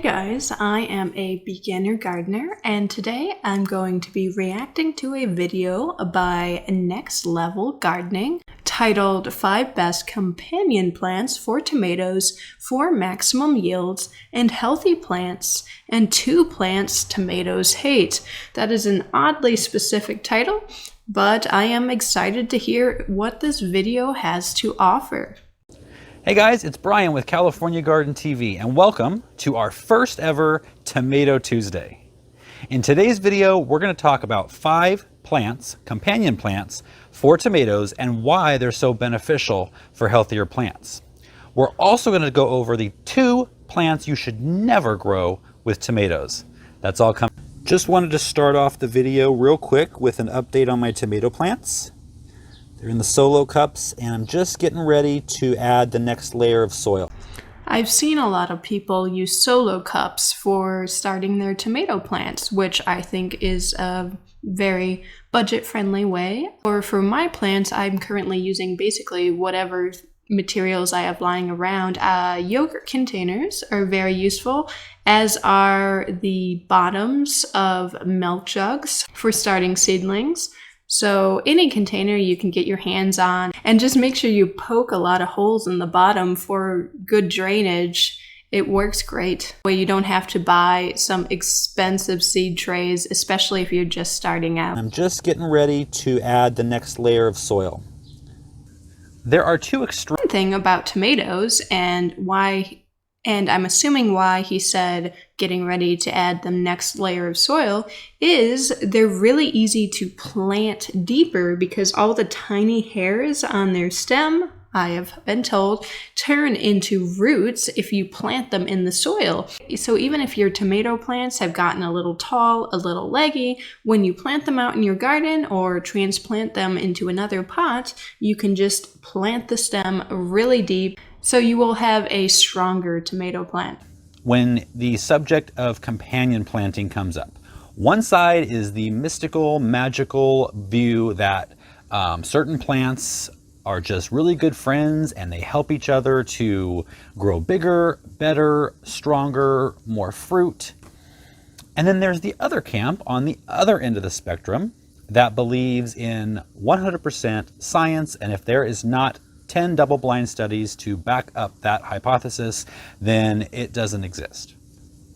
guys, I am a beginner gardener and today I'm going to be reacting to a video by Next Level Gardening titled 5 Best Companion Plants for Tomatoes for Maximum Yields and Healthy Plants and 2 Plants Tomatoes Hate. That is an oddly specific title, but I am excited to hear what this video has to offer. Hey guys, it's Brian with California Garden TV and welcome to our first ever Tomato Tuesday. In today's video, we're going to talk about 5 plants, companion plants for tomatoes and why they're so beneficial for healthier plants. We're also going to go over the 2 plants you should never grow with tomatoes. That's all coming. Just wanted to start off the video real quick with an update on my tomato plants. They're in the solo cups and I'm just getting ready to add the next layer of soil. I've seen a lot of people use solo cups for starting their tomato plants, which I think is a very budget-friendly way. Or for my plants, I'm currently using basically whatever materials I have lying around. Yogurt containers are very useful, as are the bottoms of milk jugs for starting seedlings. So any container you can get your hands on, and just make sure you poke a lot of holes in the bottom for good drainage. It works great. Way you don't have to buy some expensive seed trays, especially if you're just starting out. I'm just getting ready to add the next layer of soil. There are 2 extreme thing about tomatoes and I'm assuming why he said getting ready to add the next layer of soil is they're really easy to plant deeper because all the tiny hairs on their stem, I have been told, turn into roots if you plant them in the soil. So even if your tomato plants have gotten a little tall, a little leggy, when you plant them out in your garden or transplant them into another pot, you can just plant the stem really deep. So you will have a stronger tomato plant. when the subject of companion planting comes up. One side is the mystical, magical view that certain plants are just really good friends and they help each other to grow bigger, better, stronger, more fruit. And then there's the other camp on the other end of the spectrum that believes in 100% science, and if there is not 10 double-blind studies to back up that hypothesis, then it doesn't exist.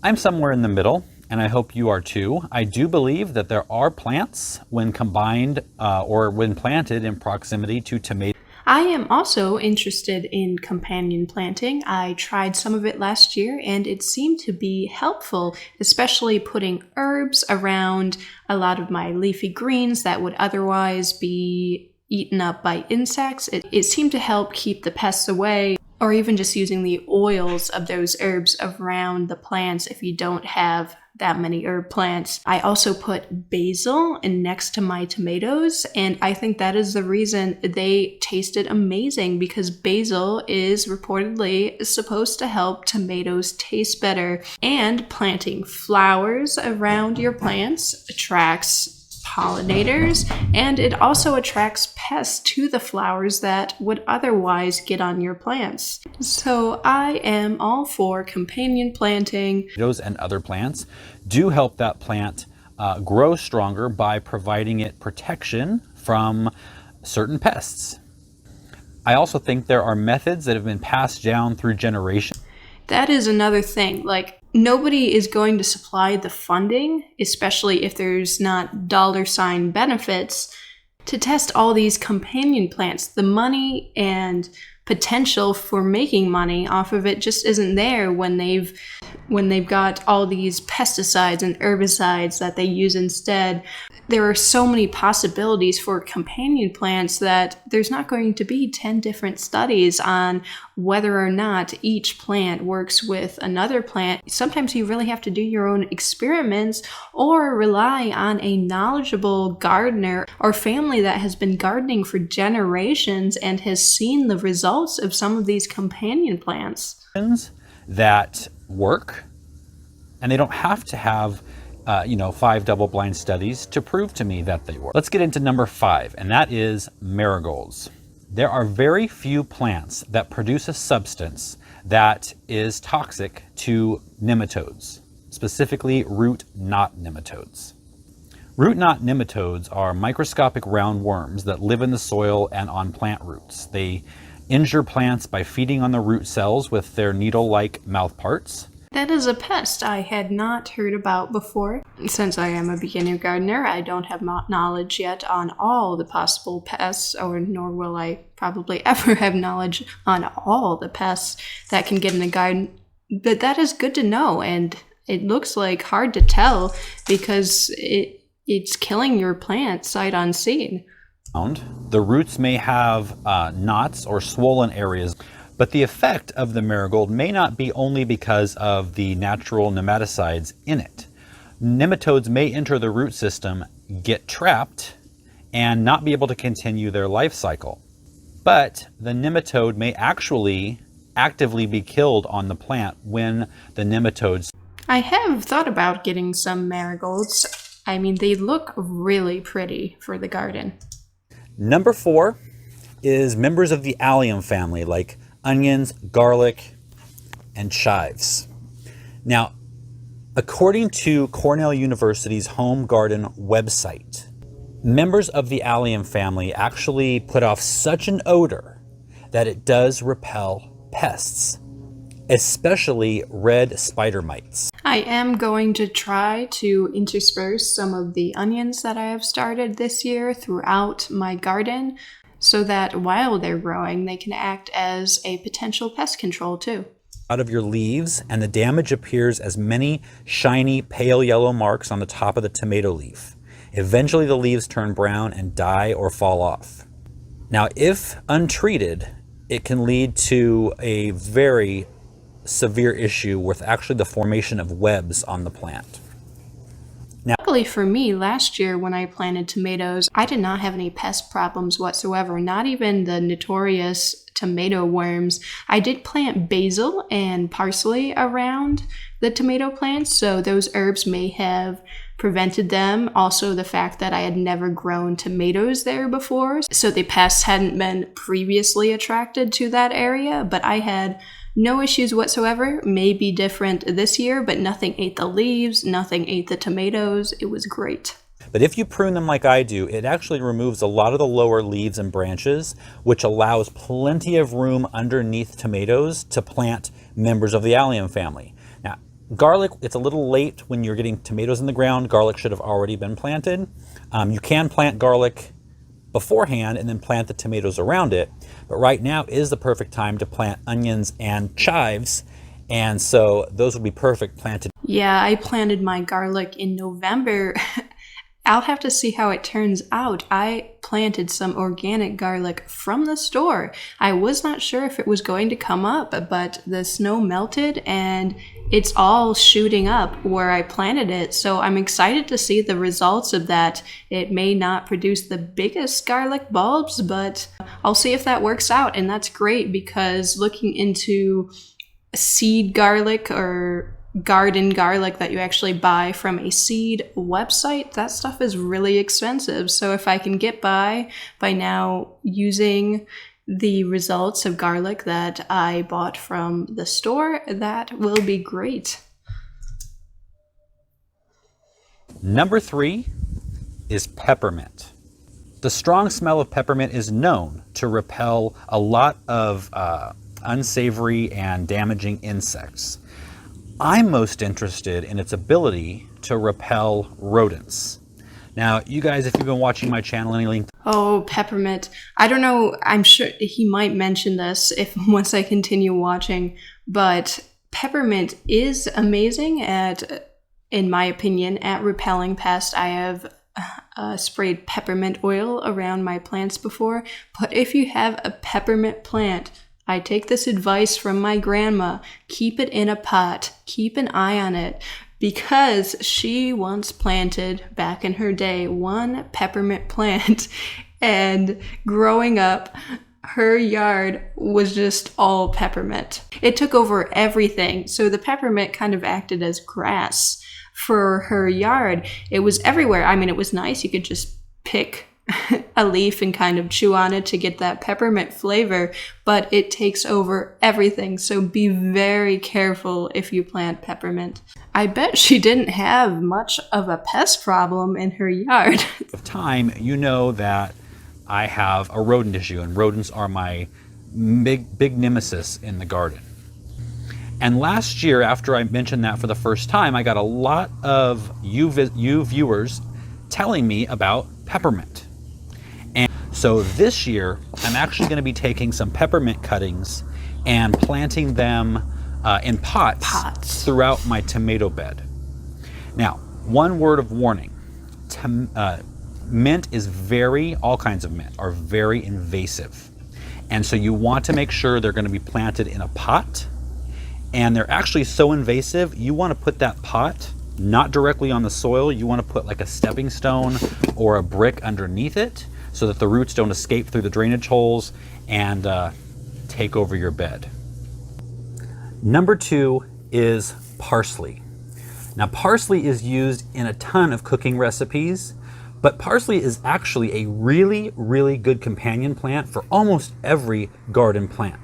I'm somewhere in the middle, and I hope you are too. I do believe that there are plants, when combined or when planted in proximity to tomatoes. I am also interested in companion planting. I tried some of it last year and it seemed to be helpful, especially putting herbs around a lot of my leafy greens that would otherwise be eaten up by insects. It seemed to help keep the pests away, or even just using the oils of those herbs around the plants if you don't have that many herb plants. I also put basil next to my tomatoes, and I think that is the reason they tasted amazing, because basil is reportedly supposed to help tomatoes taste better. And planting flowers around your plants attracts pollinators, and it also attracts pests to the flowers that would otherwise get on your plants. So I am all for companion planting. Tomatoes and other plants do help that plant grow stronger by providing it protection from certain pests. I also think there are methods that have been passed down through generations. That is another thing. Like, nobody is going to supply the funding, especially if there's not dollar-sign benefits, to test all these companion plants. The money and potential for making money off of it just isn't there when they've got all these pesticides and herbicides that they use instead. There are so many possibilities for companion plants that there's not going to be 10 different studies on whether or not each plant works with another plant. Sometimes you really have to do your own experiments or rely on a knowledgeable gardener or family that has been gardening for generations and has seen the results of some of these companion plants. That work, and they don't have to have 5 double-blind studies to prove to me that they work. Let's get into number 5, and that is marigolds. There are very few plants that produce a substance that is toxic to nematodes, specifically root knot nematodes. Root knot nematodes are microscopic round worms that live in the soil and on plant roots. They injure plants by feeding on the root cells with their needle-like mouth parts. That is a pest I had not heard about before. Since I am a beginner gardener, I don't have knowledge yet on all the possible pests, or nor will I probably ever have knowledge on all the pests that can get in the garden. But that is good to know, and it looks like hard to tell because it's killing your plant sight unseen. The roots may have knots or swollen areas, but the effect of the marigold may not be only because of the natural nematicides in it. Nematodes may enter the root system, get trapped, and not be able to continue their life cycle. But the nematode may actually actively be killed on the plant when the nematodes. I have thought about getting some marigolds. I mean, they look really pretty for the garden. Number 4 is members of the Allium family, like onions, garlic, and chives. Now, according to Cornell University's Home Garden website, members of the Allium family actually put off such an odor that it does repel pests, especially red spider mites. I am going to try to intersperse some of the onions that I have started this year throughout my garden, so that while they're growing, they can act as a potential pest control too. Out of your leaves, and the damage appears as many shiny pale yellow marks on the top of the tomato leaf. Eventually the leaves turn brown and die or fall off. Now, if untreated, it can lead to a very severe issue with actually the formation of webs on the plant. Luckily for me, last year when I planted tomatoes, I did not have any pest problems whatsoever, not even the notorious tomato worms. I did plant basil and parsley around the tomato plants, so those herbs may have prevented them. Also, the fact that I had never grown tomatoes there before, so the pests hadn't been previously attracted to that area, but I had no issues whatsoever. May be different this year, but nothing ate the leaves, nothing ate the tomatoes. It was great. But if you prune them like I do, it actually removes a lot of the lower leaves and branches, which allows plenty of room underneath tomatoes to plant members of the Allium family. Now, garlic, it's a little late when you're getting tomatoes in the ground. Garlic should have already been planted. You can plant garlic beforehand and then plant the tomatoes around it. But right now is the perfect time to plant onions and chives. And so those would be perfect planted. Yeah, I planted my garlic in November. I'll have to see how it turns out. I planted some organic garlic from the store. I was not sure if it was going to come up, but the snow melted and it's all shooting up where I planted it. So I'm excited to see the results of that. It may not produce the biggest garlic bulbs, but I'll see if that works out. And that's great because looking into seed garlic or garden garlic that you actually buy from a seed website, that stuff is really expensive. So if I can get by now using the results of garlic that I bought from the store, that will be great. Number 3 is peppermint. The strong smell of peppermint is known to repel a lot of unsavory and damaging insects. I'm most interested in its ability to repel rodents. Now, you guys, if you've been watching my channel any length. Oh, peppermint. I don't know. I'm sure he might mention this if once I continue watching, but peppermint is amazing at, in my opinion, at repelling pests. I have sprayed peppermint oil around my plants before, but if you have a peppermint plant, I take this advice from my grandma: keep it in a pot, keep an eye on it, because she once planted, back in her day, one peppermint plant, and growing up, her yard was just all peppermint. It took over everything, so the peppermint kind of acted as grass for her yard. It was everywhere. I mean, it was nice. You could just pick a leaf and kind of chew on it to get that peppermint flavor, but it takes over everything. So be very careful if you plant peppermint. I bet she didn't have much of a pest problem in her yard. Of time, you know that I have a rodent issue, and rodents are my big nemesis in the garden. And last year, after I mentioned that for the first time, I got a lot of you viewers telling me about peppermint. And so this year, I'm actually going to be taking some peppermint cuttings and planting them in pots throughout my tomato bed. Now, one word of warning. Mint is all kinds of mint are very invasive. And so you want to make sure they're going to be planted in a pot. And they're actually so invasive, you want to put that pot not directly on the soil. You want to put like a stepping stone or a brick underneath it so that the roots don't escape through the drainage holes and take over your bed. Number 2 is parsley. Now, parsley is used in a ton of cooking recipes, but parsley is actually a really, really good companion plant for almost every garden plant.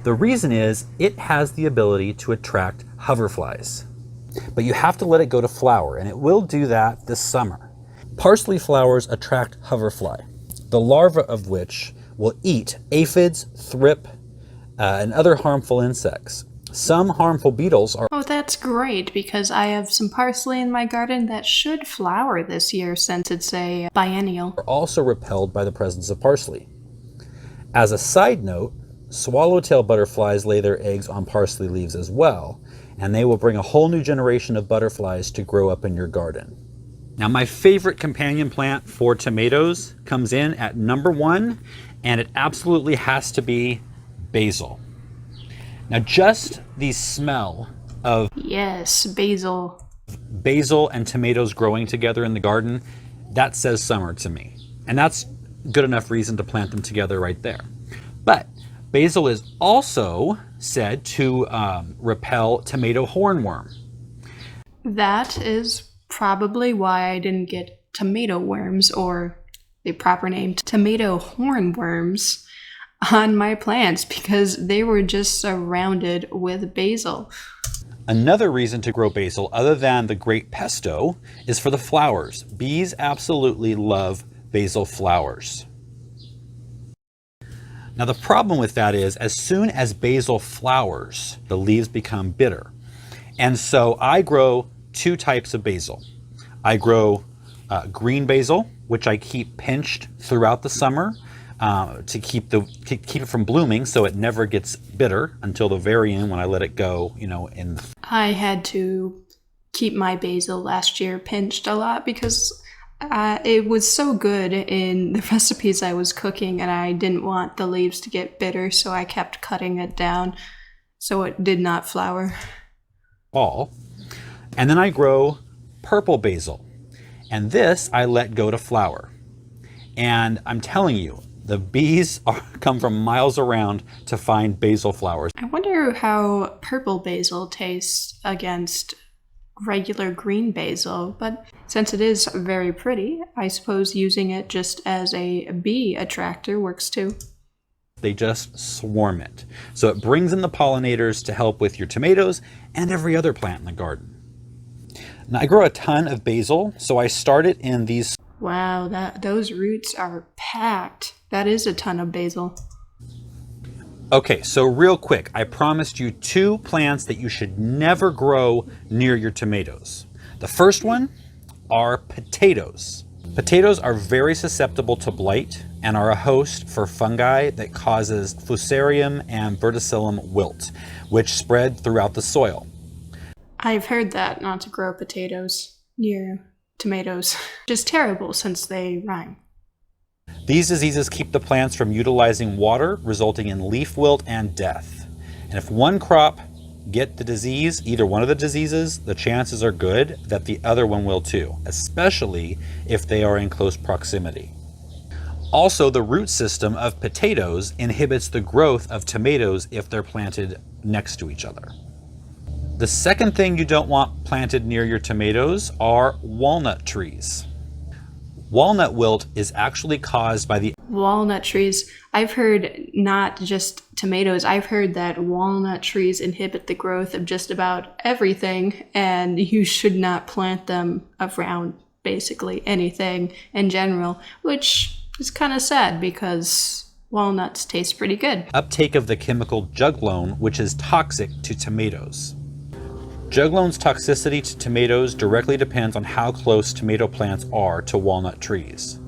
The reason is it has the ability to attract hoverflies, but you have to let it go to flower, and it will do that this summer. Parsley flowers attract hoverfly, the larvae of which will eat aphids, thrip, and other harmful insects. Some harmful beetles are... Oh, that's great, because I have some parsley in my garden that should flower this year since it's a biennial. ...are also repelled by the presence of parsley. As a side note, swallowtail butterflies lay their eggs on parsley leaves as well, and they will bring a whole new generation of butterflies to grow up in your garden. Now, my favorite companion plant for tomatoes comes in at number 1, and it absolutely has to be basil. Now, just the smell of basil and tomatoes growing together in the garden, that says summer to me. And that's good enough reason to plant them together right there. But basil is also said to repel tomato hornworm. That is probably why I didn't get tomato worms, or the proper name, tomato hornworms, on my plants, because they were just surrounded with basil. Another reason to grow basil, other than the great pesto, is for the flowers. Bees absolutely love basil flowers. Now, the problem with that is, as soon as basil flowers, the leaves become bitter. And so I grow 2 types of basil. I grow green basil, which I keep pinched throughout the summer to keep it from blooming, so it never gets bitter until the very end when I let it go, I had to keep my basil last year pinched a lot because it was so good in the recipes I was cooking, and I didn't want the leaves to get bitter, so I kept cutting it down so it did not flower. And then I grow purple basil, and this I let go to flower. And I'm telling you, the bees come from miles around to find basil flowers. I wonder how purple basil tastes against regular green basil, but since it is very pretty, I suppose using it just as a bee attractor works too. They just swarm it. So it brings in the pollinators to help with your tomatoes and every other plant in the garden. Now, I grow a ton of basil, so I started in these... Wow, those roots are packed. That is a ton of basil. Okay, so real quick, I promised you 2 plants that you should never grow near your tomatoes. The first one are potatoes. Potatoes are very susceptible to blight and are a host for fungi that causes Fusarium and Verticillium wilt, which spread throughout the soil. I've heard that not to grow potatoes near tomatoes, which is terrible since they rhyme. These diseases keep the plants from utilizing water, resulting in leaf wilt and death. And if one crop get the disease, either one of the diseases, the chances are good that the other one will too, especially if they are in close proximity. Also, the root system of potatoes inhibits the growth of tomatoes if they're planted next to each other. The second thing you don't want planted near your tomatoes are walnut trees. Walnut wilt is actually caused by the Walnut trees. I've heard not just tomatoes, I've heard that walnut trees inhibit the growth of just about everything, and you should not plant them around basically anything in general, which is kind of sad because walnuts taste pretty good. uptake of the chemical juglone, which is toxic to tomatoes. Juglone's toxicity to tomatoes directly depends on how close tomato plants are to walnut trees.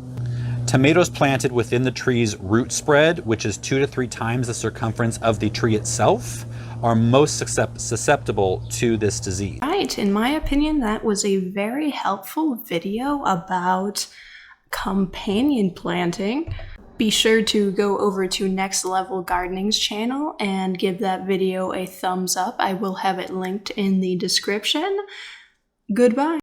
Tomatoes planted within the tree's root spread, which is 2 to 3 times the circumference of the tree itself, are most susceptible to this disease. Right, in my opinion, that was a very helpful video about companion planting. Be sure to go over to Next Level Gardening's channel and give that video a thumbs up. I will have it linked in the description. Goodbye.